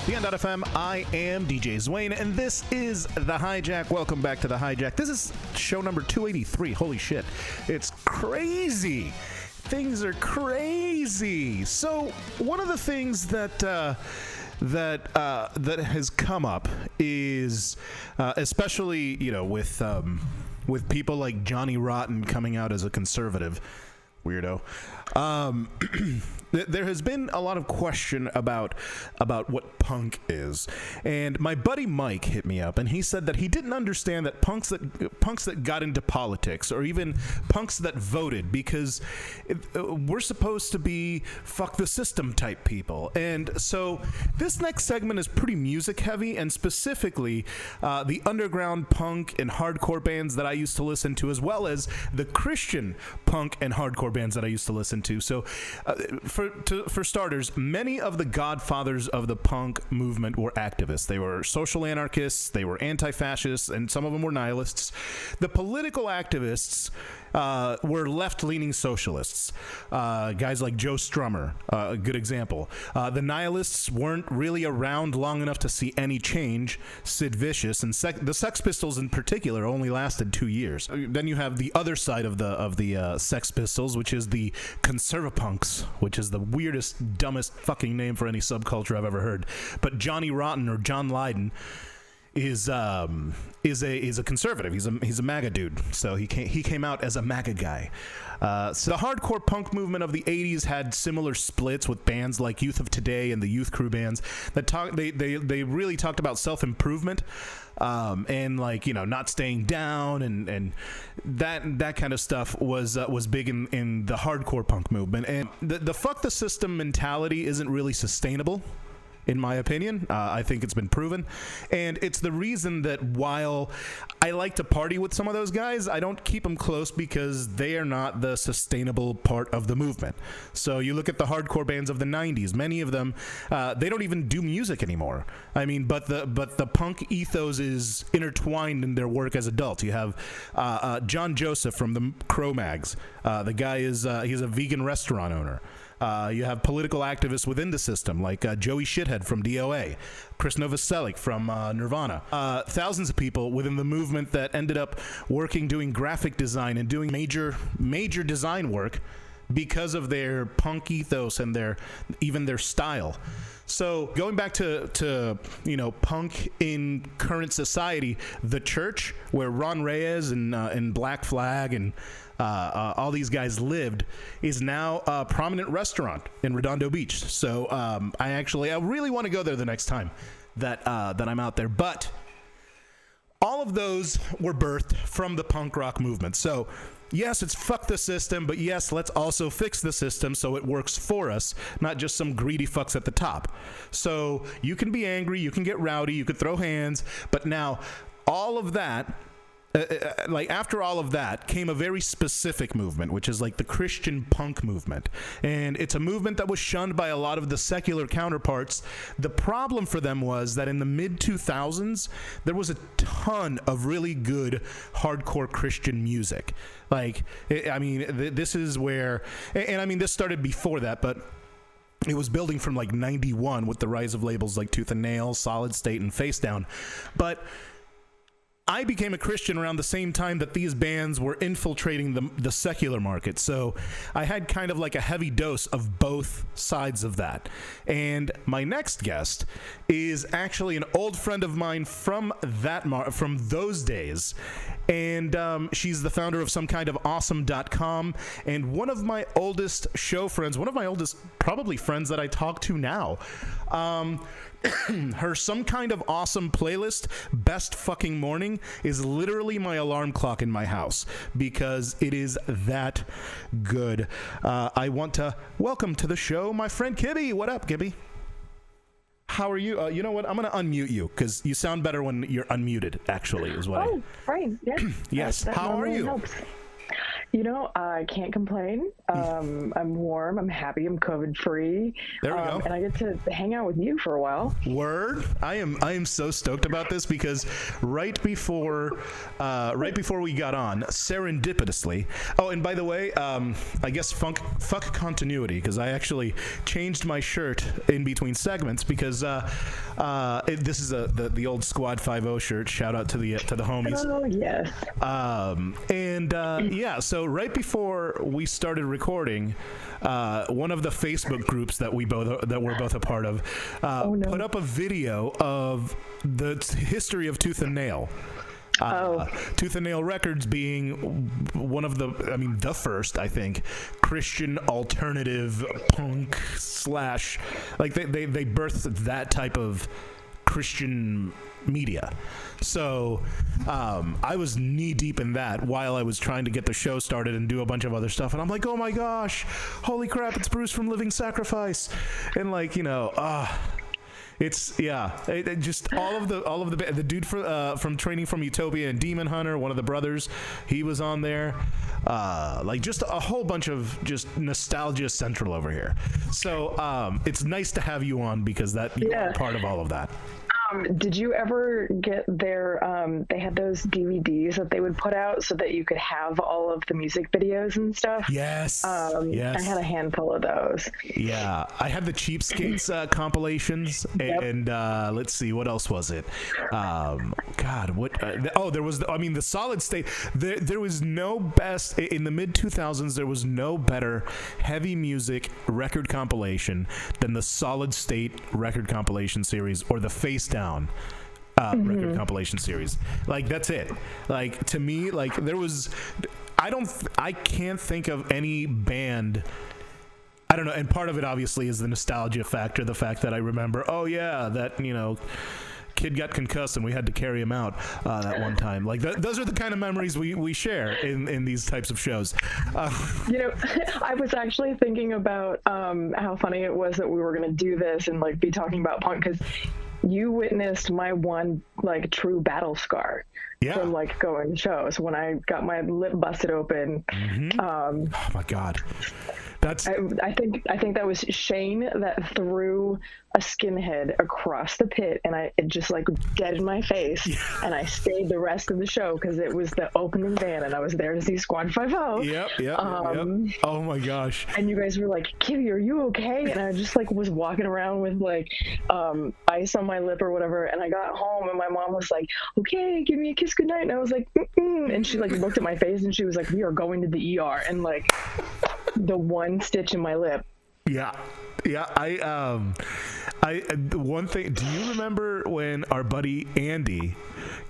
FM. I am DJ Zwane, and this is The Hijack. Welcome back to The Hijack. This is show number 283. Holy shit. It's crazy. Things are crazy. So, one of the things that has come up is, especially, with people like Johnny Rotten coming out as a conservative weirdo. There has been a lot of question about what punk is, and my buddy Mike hit me up, and he said that he didn't understand that punks that got into politics, or even punks that voted, because we're supposed to be fuck the system type people. And so this next segment is pretty music heavy, and specifically the underground punk and hardcore bands that I used to listen to, as well as the Christian punk and hardcore bands that I used to listen to. So for starters, many of the godfathers of the punk movement were activists. They were social anarchists, they were anti-fascists, and some of them were nihilists. The political activists were left-leaning socialists. Guys like Joe Strummer, a good example. The nihilists weren't really around long enough to see any change. Sid Vicious and the Sex Pistols in particular only lasted 2 years. Then you have the other side of the Sex Pistols, which is the conservapunks, which is the weirdest, dumbest fucking name for any subculture I've ever heard. But Johnny Rotten, or John Lydon, is a conservative. He's a MAGA dude. So he came out as a MAGA guy. So the hardcore punk movement of the 80s had similar splits with bands like Youth of Today and the Youth Crew bands that they really talked about self-improvement, and not staying down, and that kind of stuff was big in the hardcore punk movement. And the fuck the system mentality isn't really sustainable, in my opinion. I think it's been proven. And it's the reason that while I like to party with some of those guys, I don't keep them close, because they are not the sustainable part of the movement. So you look at the hardcore bands of the 90s, many of them, they don't even do music anymore. I mean, but the punk ethos is intertwined in their work as adults. You have John Joseph from the Cro-Mags. The guy he's a vegan restaurant owner. You have political activists within the system, like Joey Shithead from DOA, Chris Novoselic from Nirvana. Thousands of people within the movement that ended up doing graphic design and doing major design work because of their punk ethos and their style. So going back to punk in current society, the church where Ron Reyes and Black Flag and all these guys lived is now a prominent restaurant in Redondo Beach. So I really want to go there the next time that I'm out there. But all of those were birthed from the punk rock movement. So yes, it's fuck the system, but yes, let's also fix the system so it works for us, not just some greedy fucks at the top. So you can be angry, you can get rowdy, you could throw hands, but now all of that, after all of that came a very specific movement, which is like the Christian punk movement. And it's a movement that was shunned by a lot of the secular counterparts. The problem for them was that in the mid-2000s, there was a ton of really good hardcore Christian music. This is where, and this started before that, but it was building from like 91 with the rise of labels like Tooth and Nail, Solid State, and Face Down. But I became a Christian around the same time that these bands were infiltrating the secular market. So I had kind of like a heavy dose of both sides of that. And my next guest is actually an old friend of mine from those days. And she's the founder of somekindofawesome.com, and one of my oldest show friends, one of my oldest probably friends that I talk to now. Her Some Kind of Awesome playlist, Best Fucking Morning, is literally my alarm clock in my house because it is that good. I want to welcome to the show my friend Kibbe. What up, Kibbe? How are you? You know what? I'm going to unmute you because you sound better when you're unmuted, actually, is what right. Yeah. Yes. That How are you? Helps. I can't complain. I'm warm. I'm happy. I'm COVID free. There we go. And I get to hang out with you for a while. Word. I am so stoked about this because right before we got on, serendipitously. Oh, and by the way, I guess fuck continuity, because I actually changed my shirt in between segments because this is the old Squad 5-0 shirt. Shout out to the homies. Oh yes. So right before we started recording, one of the Facebook groups that we're both a part of put up a video of the history of Tooth and Nail. Tooth and Nail Records being one of the first, I think, Christian alternative punk / like they birthed that type of Christian media. So I was knee deep in that while I was trying to get the show started and do a bunch of other stuff, and I'm like, oh my gosh, holy crap, it's Bruce from Living Sacrifice, and it's just all of the dude from Training from Utopia and Demon Hunter, one of the brothers, he was on there, just a whole bunch of just nostalgia central over here. So it's nice to have you on because you are part of all of that. Did you ever get they had those DVDs that they would put out so that you could have all of the music videos and stuff? Yes. Yes. I had a handful of those. Yeah. I had the Cheapskates compilations, and let's see, what else was it? God, what? There was, the Solid State. There was no best, in the mid-2000s, there was no better heavy music record compilation than the Solid State record compilation series or the Face Down record compilation series. That's it. To me, there was, I can't think of any band, I don't know, and part of it obviously is the nostalgia factor, the fact that I remember, that kid got concussed and we had to carry him out that one time. Those are the kind of memories we share in these types of shows. I was actually thinking about how funny it was that we were going to do this and be talking about punk, because you witnessed my one true battle scar from going to shows when I got my lip busted open. Oh my God. I think that was Shane that threw a skinhead across the pit, and it just dead in my face. And I stayed the rest of the show because it was the opening band, and I was there to see Squad 5-0. Yep. Oh my gosh. And you guys were like, "Kibbe, are you okay?" And I just was walking around with ice on my lip or whatever. And I got home, and my mom was like, "Okay, give me a kiss goodnight." And I was like, "Mm-mm." And she looked at my face, and she was like, "We are going to the ER." And the one stitch in my lip. Yeah. One thing, do you remember when our buddy Andy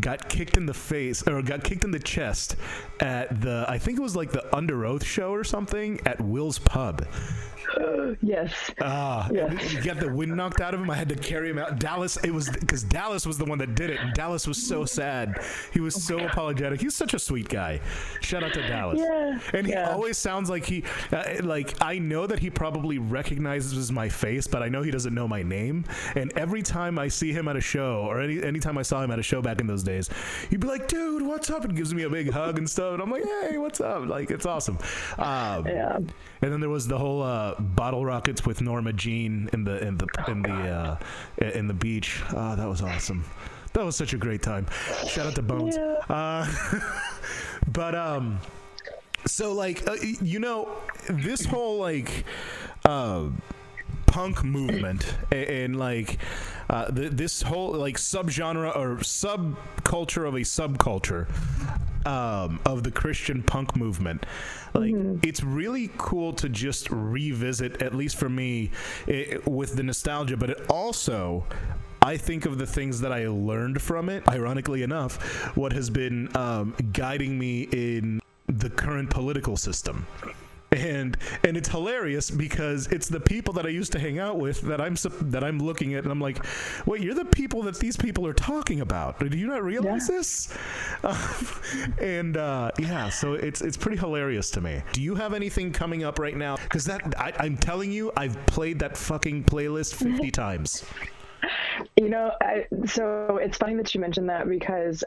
got kicked in the face, or got kicked in the chest at I think it was the Under Oath show or something at Will's Pub? Yes. He got the wind knocked out of him. I had to carry him out. Dallas, it was because Dallas was the one that did it, and Dallas was so sad. He was so apologetic. He's such a sweet guy. Shout out to Dallas. Yeah. And he always sounds like he, I know that he probably recognizes my face, but I know he doesn't know my name. And every time I see him at a show, or anytime I saw him at a show back in those days, he'd be like, "Dude, what's up?" and gives me a big hug and stuff. And I'm like, "Hey, what's up?" It's awesome. And then there was the whole bottle rockets with Norma Jean in the beach. That was awesome. That was such a great time. Shout out to Bones. Yeah. This whole punk movement and this whole subgenre or subculture of a subculture of the Christian punk movement. It's really cool to just revisit, at least for me, with the nostalgia, but it also, I think of the things that I learned from it. Ironically enough, what has been guiding me in the current political system. And it's hilarious because it's the people that I used to hang out with that I'm looking at, and I'm like, wait, you're the people that these people are talking about. Do you not realize this? So it's pretty hilarious to me. Do you have anything coming up right now? Because I'm telling you, I've played that fucking playlist 50 times. So it's funny that you mentioned that because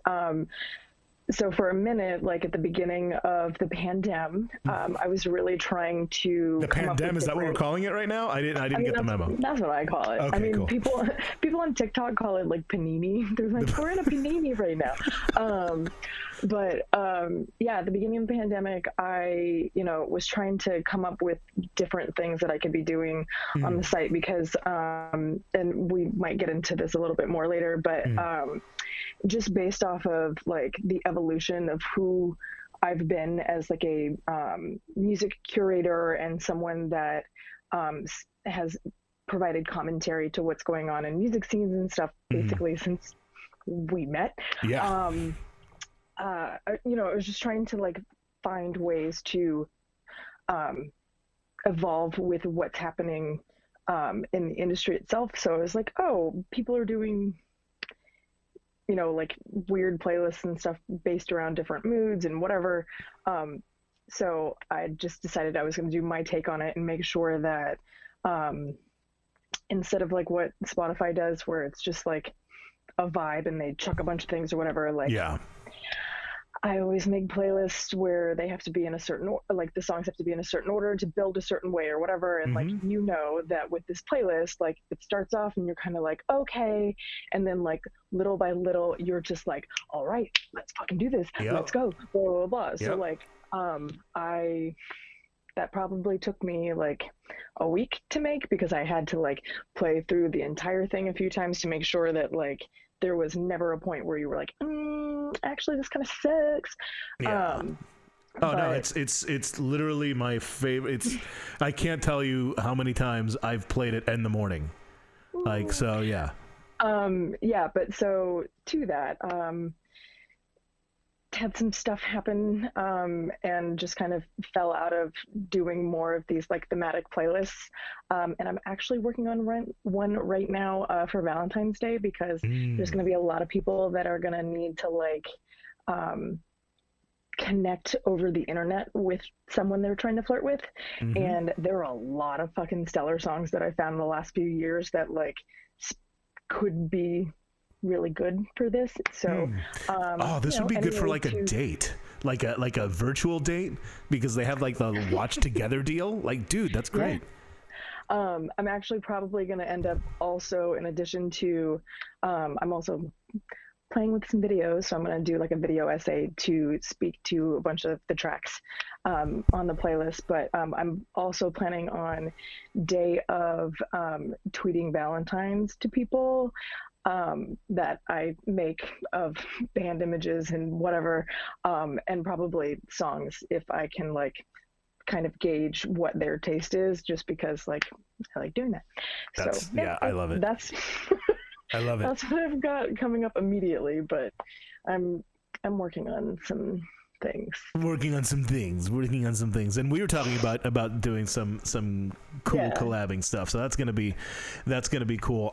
so for a minute, like at the beginning of the pandemic, I was really trying to The come up with pandemic, is that what we're calling it right now? I didn't get the memo. That's what I call it. Okay, I mean, cool. people on TikTok call it like panini. They're like, we're in a panini right now. Yeah, at the beginning of the pandemic, I, was trying to come up with different things that I could be doing on the site because, and we might get into this a little bit more later, but just based off of like the evolution of who I've been as like a music curator and someone that has provided commentary to what's going on in music scenes and stuff, basically since we met. Yeah. I was just trying to like find ways to evolve with what's happening in the industry itself. So I was like, oh, people are doing, like weird playlists and stuff based around different moods and whatever. So I just decided I was going to do my take on it and make sure that instead of like what Spotify does, where it's just like a vibe and they chuck a bunch of things or whatever, like I always make playlists where they have to be in a certain, like the songs have to be in a certain order to build a certain way or whatever. And like, that with this playlist, like it starts off and you're kind of like, okay. And then like little by little, you're just like, all right, let's fucking do this. Let's go. Blah, blah, blah. So like, that probably took me like a week to make because I had to like play through the entire thing a few times to make sure that like there was never a point where you were like, actually this kind of sucks. No, it's literally my favorite. I can't tell you how many times I've played it in the morning. Like, so yeah. But so to that, had some stuff happen and just kind of fell out of doing more of these like thematic playlists, and I'm actually working on one right now for Valentine's Day because there's going to be a lot of people that are going to need to like connect over the internet with someone they're trying to flirt with, and there are a lot of fucking stellar songs that I found in the last few years that like could be really good for this. So this would be good for like a date, like a virtual date, because they have like the watch together deal. Like, dude, that's great. I'm actually probably going to end up also, in addition to I'm also playing with some videos, so I'm going to do like a video essay to speak to a bunch of the tracks on the playlist. But I'm also planning on day of tweeting Valentines to people that I make of band images and whatever, and probably songs if I can like kind of gauge what their taste is, just because like I like doing that. I love it. I love it. That's what I've got coming up immediately, but I'm working on some things. Working on some things, and we were talking about doing some cool collabing stuff. So that's gonna be cool.